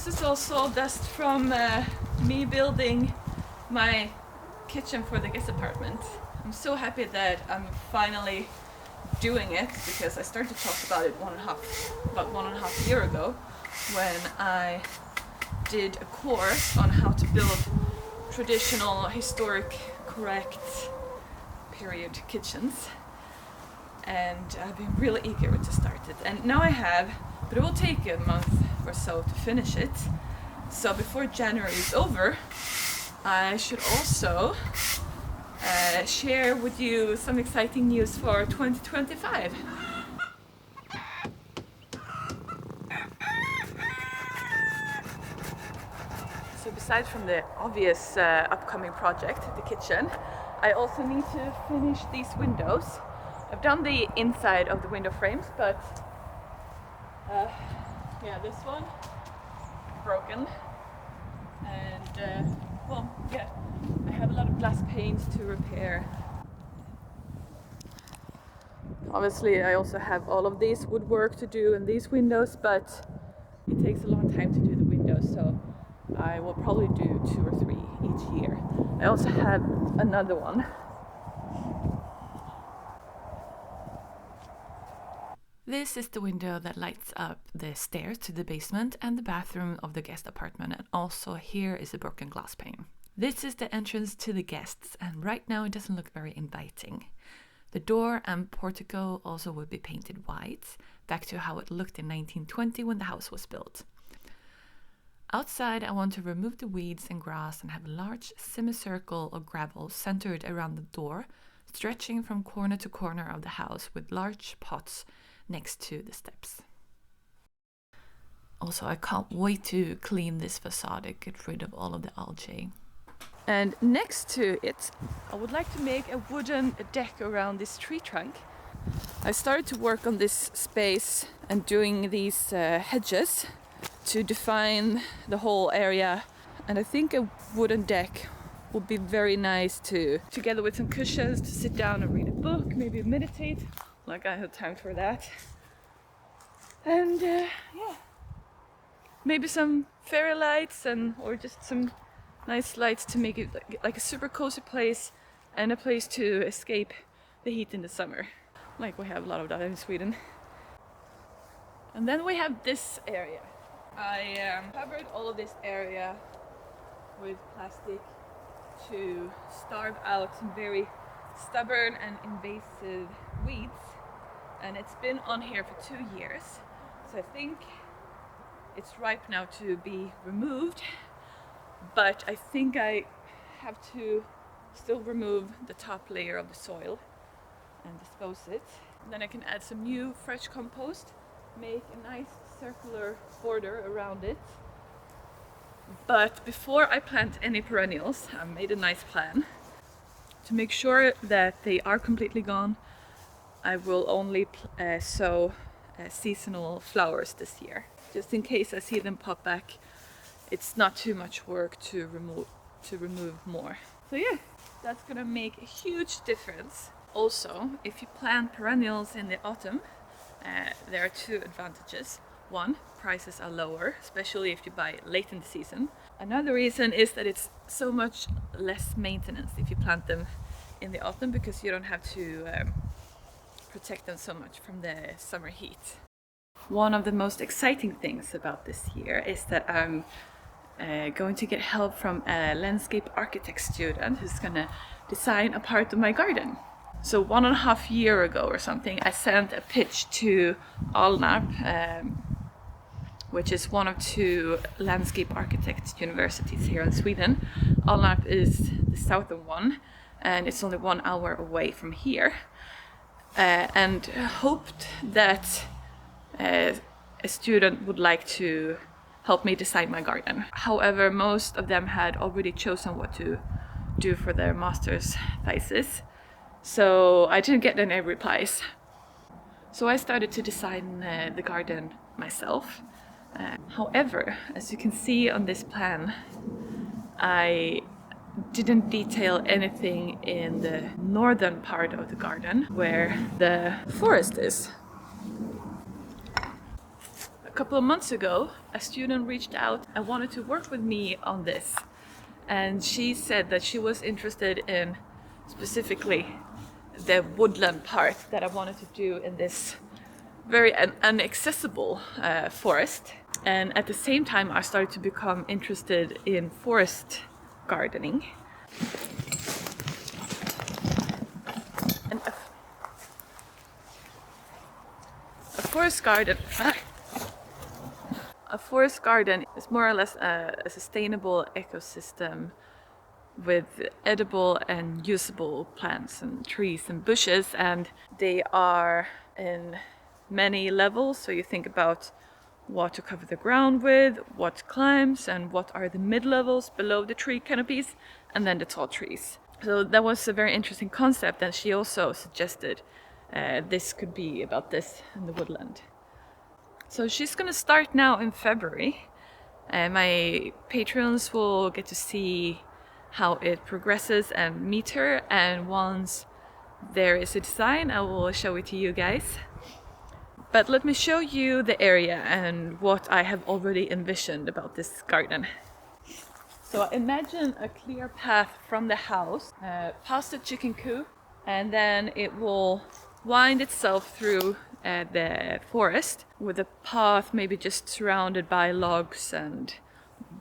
This is also dust from me building my kitchen for the guest apartment. I'm so happy that I'm finally doing it, because I started to talk about it about 1.5 years ago, when I did a course on how to build traditional, historic, correct period kitchens. And I've been really eager to start it. And now I have, but it will take a month or so to finish it. So before January is over, I should also share with you some exciting news for 2025. So besides from the obvious upcoming project, the kitchen, I also need to finish these windows. I've done the inside of the window frames, but yeah, this one broken, and well, yeah, I have a lot of glass panes to repair. Obviously, I also have all of this woodwork to do in these windows, but it takes a long time to do the windows, so I will probably do 2 or 3 each year. I also have another one. This is the window that lights up the stairs to the basement and the bathroom of the guest apartment, and also here is a broken glass pane. This is the entrance to the guests, and right now it doesn't look very inviting. The door and portico also would be painted white, back to how it looked in 1920 when the house was built. Outside, I want to remove the weeds and grass and have a large semicircle of gravel centered around the door, stretching from corner to corner of the house with large pots next to the steps. Also, I can't wait to clean this facade and get rid of all of the algae. And next to it, I would like to make a wooden deck around this tree trunk. I started to work on this space and doing these hedges to define the whole area, and I think a wooden deck would be very nice too, together with some cushions to sit down and read a book, maybe meditate, like I have time for that. And yeah, maybe some fairy lights or just some nice lights to make it like a super cozy place and a place to escape the heat in the summer, like we have a lot of that in Sweden. And then we have this area. I covered all of this area with plastic to starve out some very stubborn and invasive weeds, and it's been on here for 2 years, so I think it's ripe now to be removed, but I think I have to still remove the top layer of the soil and dispose it. And then I can add some new fresh compost, make a nice circular border around it. But before I plant any perennials, I made a nice plan. To make sure that they are completely gone, I will only sow seasonal flowers this year. Just in case I see them pop back, it's not too much work to remove more. So yeah, that's gonna make a huge difference. Also, if you plant perennials in the autumn, there are 2 advantages. One, prices are lower, especially if you buy late in the season. Another reason is that it's so much less maintenance if you plant them in the autumn, because you don't have to protect them so much from the summer heat. One of the most exciting things about this year is that I'm going to get help from a landscape architect student who's gonna design a part of my garden. So 1.5 years ago or something, I sent a pitch to Alnarp, which is one of 2 landscape architect universities here in Sweden. Alnarp is the southern one, and it's only 1 hour away from here, and hoped that a student would like to help me design my garden. However, most of them had already chosen what to do for their master's thesis, so I didn't get any replies. So I started to design the garden myself. However, as you can see on this plan, I didn't detail anything in the northern part of the garden where the forest is. couple of months ago, a student reached out and wanted to work with me on this. And she said that she was interested in specifically the woodland part that I wanted to do in this very inaccessible forest. And at the same time, I started to become interested in forest gardening. And a forest garden. A forest garden is more or less a sustainable ecosystem with edible and usable plants and trees and bushes, and they are in many levels. So you think about what to cover the ground with, what climbs, and what are the mid-levels below the tree canopies, and then the tall trees. So that was a very interesting concept, and she also suggested this could be about this in the woodland. So she's gonna start now in February. My patrons will get to see how it progresses and meet her, and once there is a design, I will show it to you guys. But let me show you the area and what I have already envisioned about this garden. So imagine a clear path from the house past the chicken coop, and then it will wind itself through the forest with a path maybe just surrounded by logs and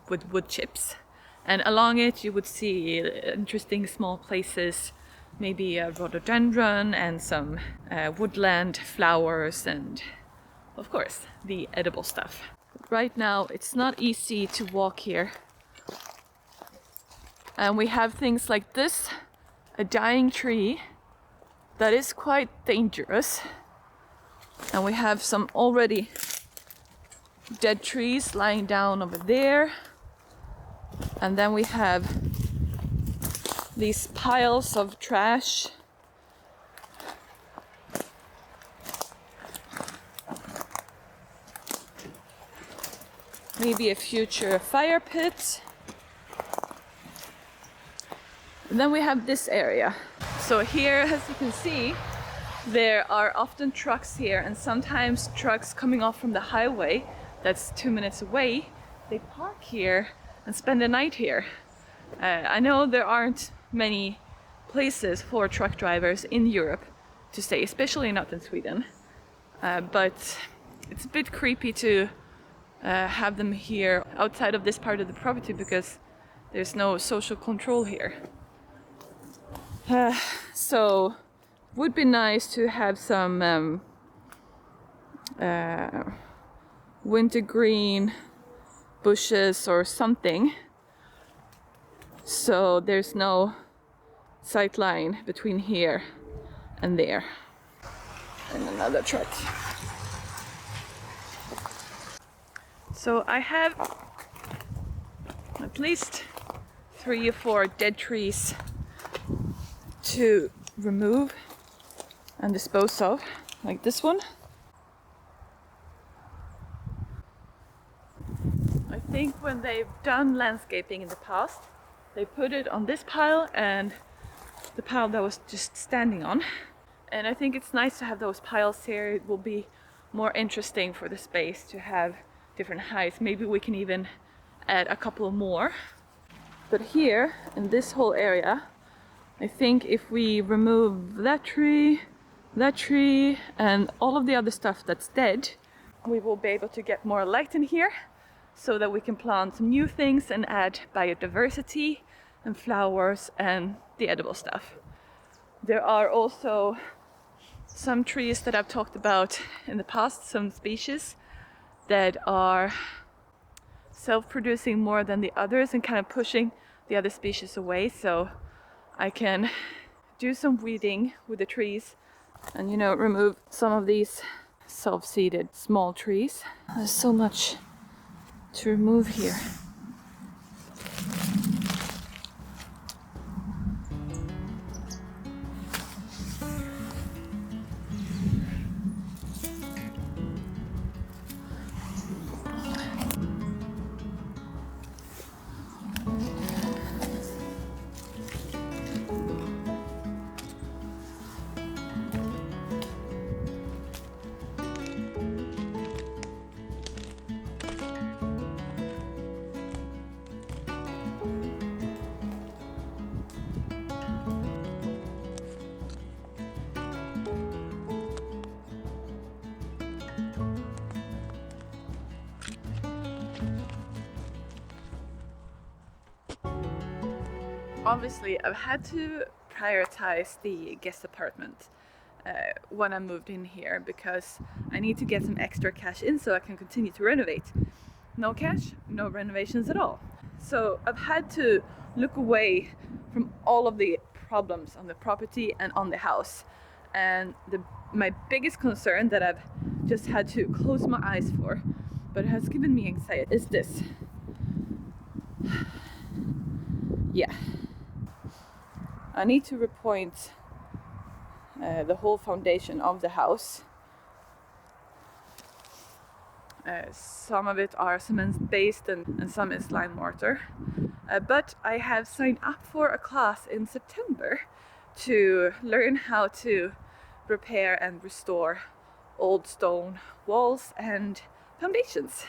with wood chips. And along it you would see interesting small places, maybe a rhododendron and some woodland flowers, and of course the edible stuff. Right now it's not easy to walk here. And we have things like this, a dying tree that is quite dangerous. And we have some already dead trees lying down over there. And then we have these piles of trash. Maybe a future fire pit. And then we have this area. So here, as you can see, there are often trucks here, and sometimes trucks coming off from the highway that's 2 minutes away. They park here and spend the night here. I know there aren't many places for truck drivers in Europe to stay, especially not in Sweden. But it's a bit creepy to have them here outside of this part of the property because there's no social control here. So would be nice to have some wintergreen bushes or something, so there's no sight line between here and there. And another truck. So I have at least 3 or 4 dead trees to remove and dispose of, like this one. I think when they've done landscaping in the past, they put it on this pile and the pile that was just standing on. And I think it's nice to have those piles here. It will be more interesting for the space to have different heights. Maybe we can even add a couple more. But here in this whole area, I think if we remove that tree, and all of the other stuff that's dead, we will be able to get more light in here so that we can plant some new things and add biodiversity and flowers and the edible stuff. There are also some trees that I've talked about in the past, some species that are self-producing more than the others and kind of pushing the other species away. So I can do some weeding with the trees and, you know, remove some of these self-seeded small trees. There's so much to remove here. Obviously, I've had to prioritize the guest apartment when I moved in here because I need to get some extra cash in so I can continue to renovate. No cash, no renovations at all. So I've had to look away from all of the problems on the property and on the house. And my biggest concern that I've just had to close my eyes for, but it has given me anxiety, is this. Yeah. I need to repoint the whole foundation of the house. Some of it are cement based and some is lime mortar. But I have signed up for a class in September to learn how to repair and restore old stone walls and foundations.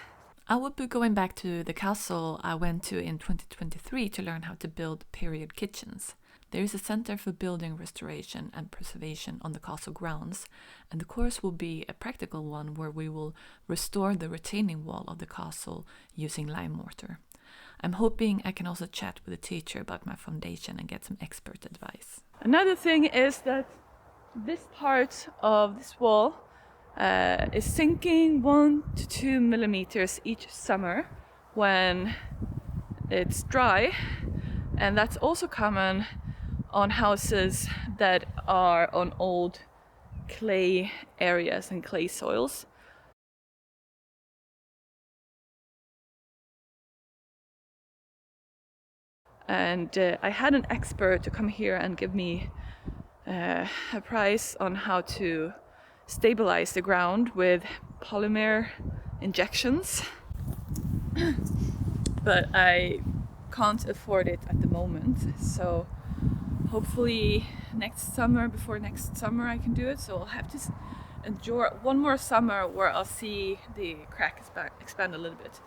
I would be going back to the castle I went to in 2023 to learn how to build period kitchens. There is a Center for Building Restoration and Preservation on the castle grounds, and the course will be a practical one where we will restore the retaining wall of the castle using lime mortar. I'm hoping I can also chat with the teacher about my foundation and get some expert advice. Another thing is that this part of this wall is sinking 1 to 2 millimeters each summer when it's dry, and that's also common on houses that are on old clay areas and clay soils. And I had an expert to come here and give me a price on how to stabilize the ground with polymer injections. But I can't afford it at the moment, so hopefully before next summer I can do it. So I'll have to endure one more summer where I'll see the crack expand a little bit.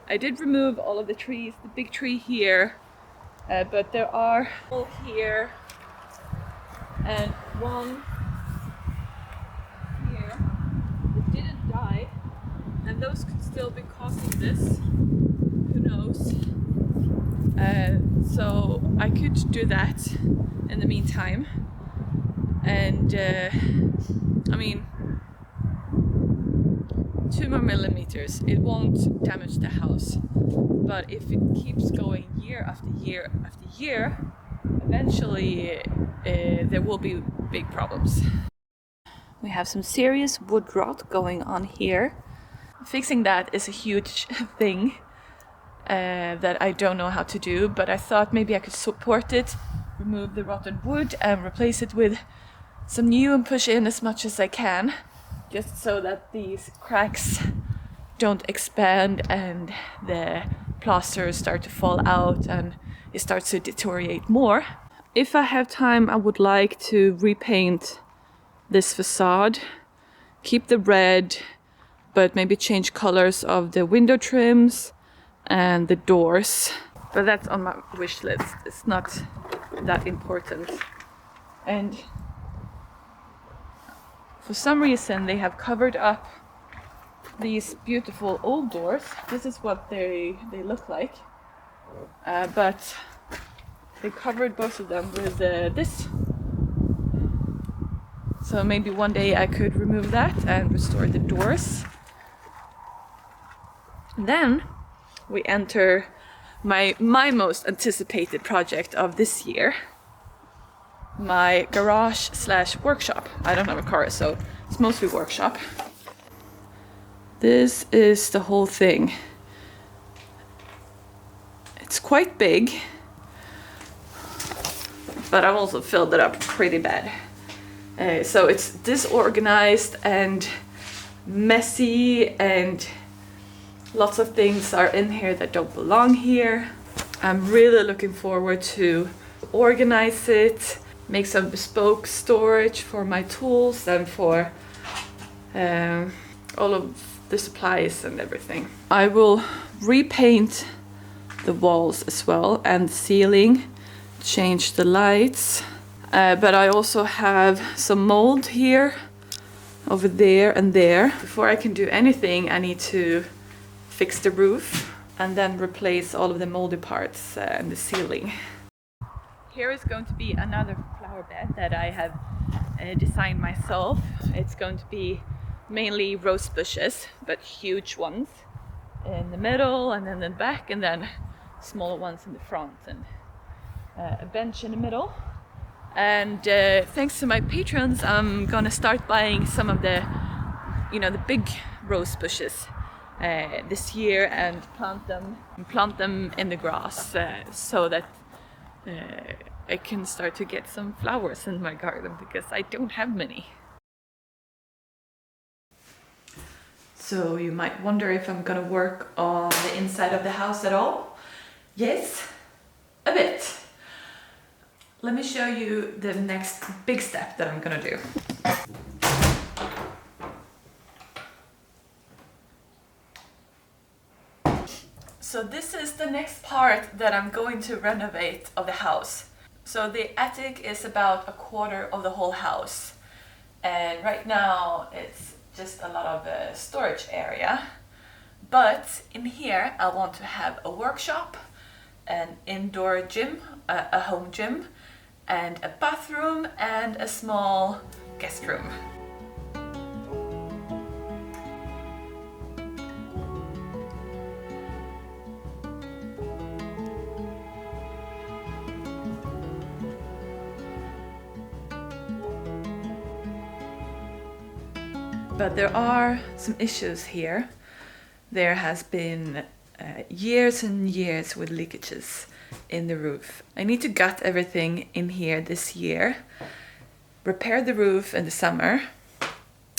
I did remove all of the trees, the big tree here, but there are all here and one here that didn't die, and those could still be causing this. Who knows? So I could do that in the meantime, and I mean, 2 more millimeters, it won't damage the house, but if it keeps going year after year after year, eventually there will be big problems. We have some serious wood rot going on here. Fixing that is a huge thing that I don't know how to do, but I thought maybe I could support it, remove the rotten wood and replace it with some new and push in as much as I can, just so that these cracks don't expand and the plasters start to fall out and it starts to deteriorate more. If I have time, I would like to repaint this facade, keep the red, but maybe change colors of the window trims and the doors. But that's on my wish list. It's not that important. And for some reason they have covered up these beautiful old doors. This is what they look like. But they covered both of them with this. So maybe one day I could remove that and restore the doors. Then we enter my most anticipated project of this year. My garage / workshop. I don't have a car, so it's mostly workshop. This is the whole thing. It's quite big, but I've also filled it up pretty bad. So it's disorganized and messy, and lots of things are in here that don't belong here. I'm really looking forward to organize it, make some bespoke storage for my tools and for all of the supplies and everything. I will repaint the walls as well and the ceiling, change the lights. But I also have some mold here, over there and there. Before I can do anything, I need to fix the roof and then replace all of the moldy parts in the ceiling. Here is going to be another flower bed that I have designed myself. It's going to be mainly rose bushes, but huge ones in the middle and then in the back, and then smaller ones in the front, and a bench in the middle. And thanks to my patrons, I'm gonna start buying some of the, the big rose bushes this year and plant them in the grass so that I can start to get some flowers in my garden, because I don't have many. So you might wonder if I'm gonna work on the inside of the house at all. Yes, a bit. Let me show you the next big step that I'm gonna do. So this is the next part that I'm going to renovate of the house. So the attic is about a quarter of the whole house. And right now it's just a lot of storage area. But in here I want to have a workshop, an indoor gym, a home gym, and a bathroom and a small guest room. But there are some issues here. There has been years and years with leakages in the roof. I need to gut everything in here this year, repair the roof in the summer.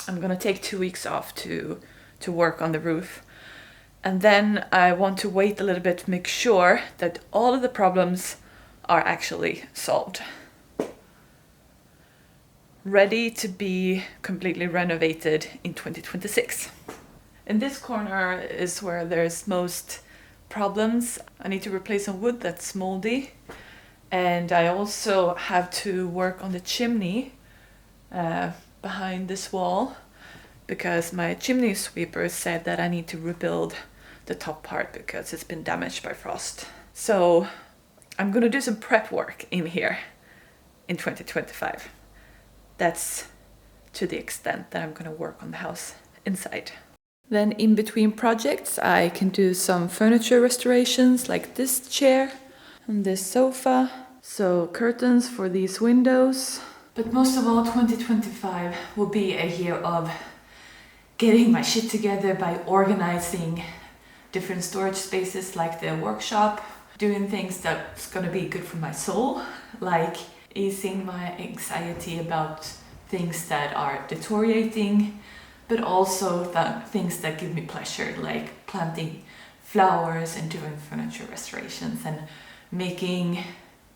I'm gonna take 2 weeks off to work on the roof. And then I want to wait a little bit to make sure that all of the problems are actually solved. Ready to be completely renovated in 2026. In this corner is where there's most problems. I need to replace some wood that's moldy, and I also have to work on the chimney behind this wall, because my chimney sweeper said that I need to rebuild the top part because it's been damaged by frost. So I'm gonna do some prep work in here in 2025. That's to the extent that I'm gonna work on the house inside. Then in between projects, I can do some furniture restorations, like this chair and this sofa. So curtains for these windows. But most of all, 2025 will be a year of getting my shit together by organizing different storage spaces, like the workshop, doing things that's gonna be good for my soul, like easing my anxiety about things that are deteriorating, but also things that give me pleasure, like planting flowers and doing furniture restorations and making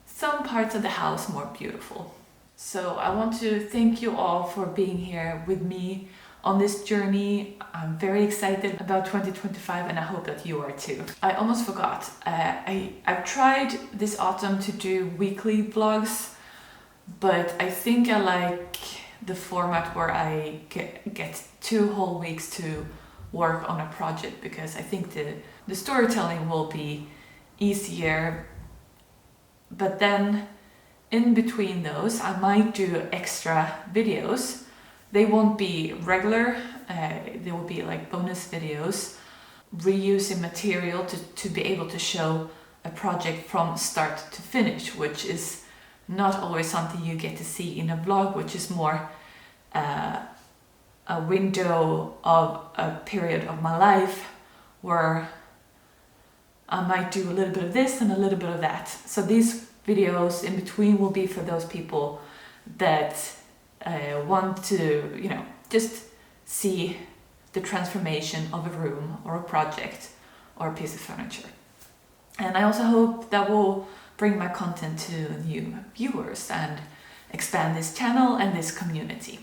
some parts of the house more beautiful. So I want to thank you all for being here with me on this journey. I'm very excited about 2025, and I hope that you are too. I almost forgot. I've tried this autumn to do weekly vlogs, but I think I like the format where I get 2 whole weeks to work on a project, because I think the storytelling will be easier. But then in between those, I might do extra videos. They won't be regular, they will be like bonus videos, reusing material to be able to show a project from start to finish, which is not always something you get to see in a vlog, which is more a window of a period of my life where I might do a little bit of this and a little bit of that. So these videos in between will be for those people that want to, just see the transformation of a room or a project or a piece of furniture. And I also hope that will bring my content to new viewers and expand this channel and this community.